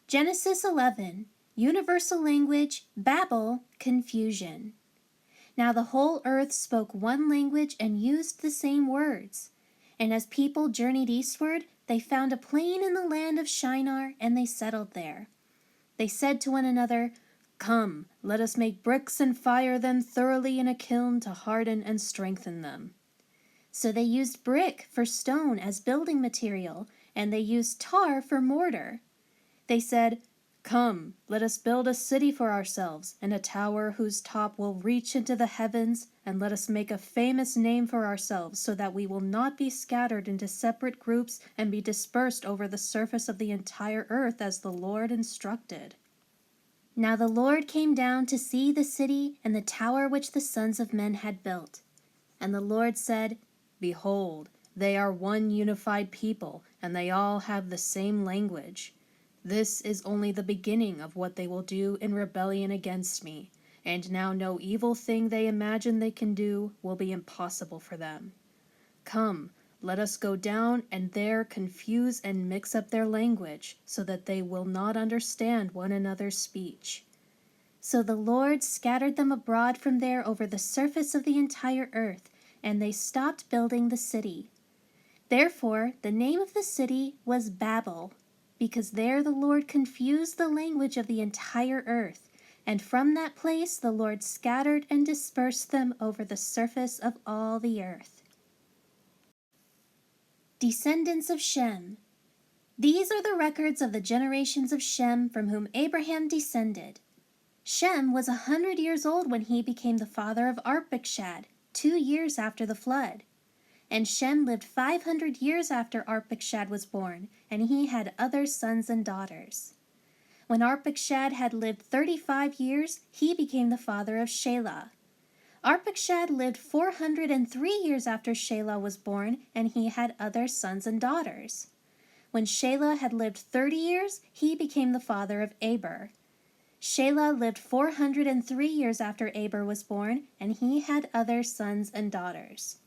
Genesis 11, Universal Language, Babel, Confusion. Now the whole earth spoke one language and used the same words. And as people journeyed eastward, they found a plain in the land of Shinar, and they settled there. They said to one another, "Come, let us make bricks and fire them thoroughly in a kiln to harden and strengthen them." So they used brick for stone as building material, and they used tar for mortar. They said, "Come, let us build a city for ourselves, and a tower whose top will reach into the heavens, and let us make a famous name for ourselves, so that we will not be scattered into separate groups and be dispersed over the surface of the entire earth as the Lord instructed." Now the Lord came down to see the city and the tower which the sons of men had built. And the Lord said, "Behold, they are one unified people, and they all have the same language. This is only the beginning of what they will do in rebellion against me, and now no evil thing they imagine they can do will be impossible for them. Come, let us go down and there confuse and mix up their language, so that they will not understand one another's speech." So the Lord scattered them abroad from there over the surface of the entire earth, and they stopped building the city. Therefore the name of the city was Babel, because there the Lord confused the language of the entire earth, and from that place the Lord scattered and dispersed them over the surface of all the earth. Descendants of Shem. These are the records of the generations of Shem from whom Abraham descended. Shem was 100 years old when he became the father of Arpachshad, 2 years after the flood. And Shem lived 500 years after Arpachshad was born, and he had other sons and daughters. When Arpachshad had lived 35 years, he became the father of Shelah. Arpachshad lived 403 years after Shelah was born, and he had other sons and daughters. When Shelah had lived 30 years, he became the father of Aber. Shelah lived 403 years after Aber was born, and he had other sons and daughters.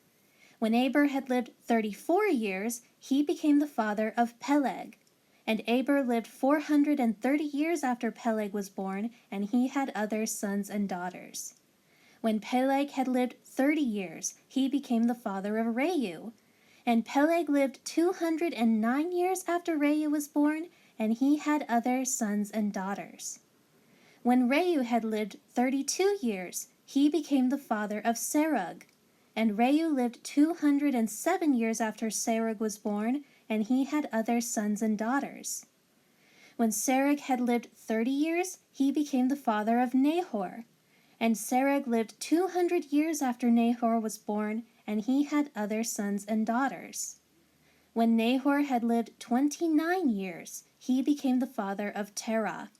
When Aber had lived 34 years, he became the father of Peleg. And Aber lived 430 years after Peleg was born, and he had other sons and daughters. When Peleg had lived 30 years, he became the father of Reu. And Peleg lived 209 years after Reu was born, and he had other sons and daughters. When Reu had lived 32 years, he became the father of Serug. And Reu lived 207 years after Serug was born, and he had other sons and daughters. When Serug had lived 30 years, he became the father of Nahor. And Serug lived 200 years after Nahor was born, and he had other sons and daughters. When Nahor had lived 29 years, he became the father of Terah.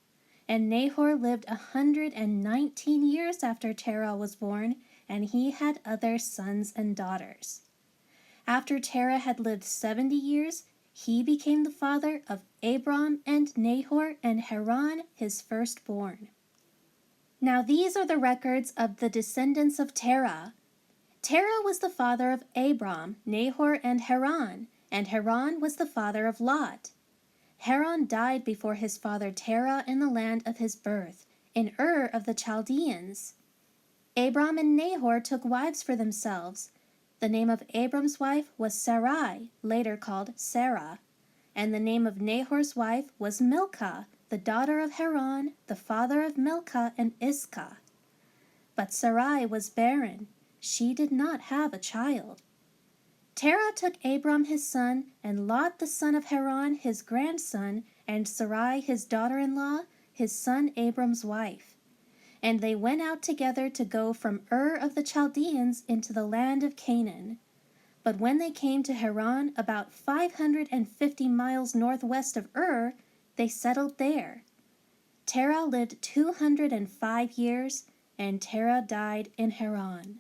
And Nahor lived 119 years after Terah was born, and he had other sons and daughters. After Terah had lived 70 years, he became the father of Abram and Nahor and Haran, his firstborn. Now these are the records of the descendants of Terah. Terah was the father of Abram, Nahor, and Haran was the father of Lot. Haran died before his father Terah in the land of his birth, in Ur of the Chaldeans. Abram and Nahor took wives for themselves. The name of Abram's wife was Sarai, later called Sarah, and the name of Nahor's wife was Milcah, the daughter of Haran, the father of Milcah and Iscah. But Sarai was barren. She did not have a child. Terah took Abram his son, and Lot the son of Haran his grandson, and Sarai his daughter-in-law, his son Abram's wife. And they went out together to go from Ur of the Chaldeans into the land of Canaan. But when they came to Haran, about 550 miles northwest of Ur, they settled there. Terah lived 205 years, and Terah died in Haran.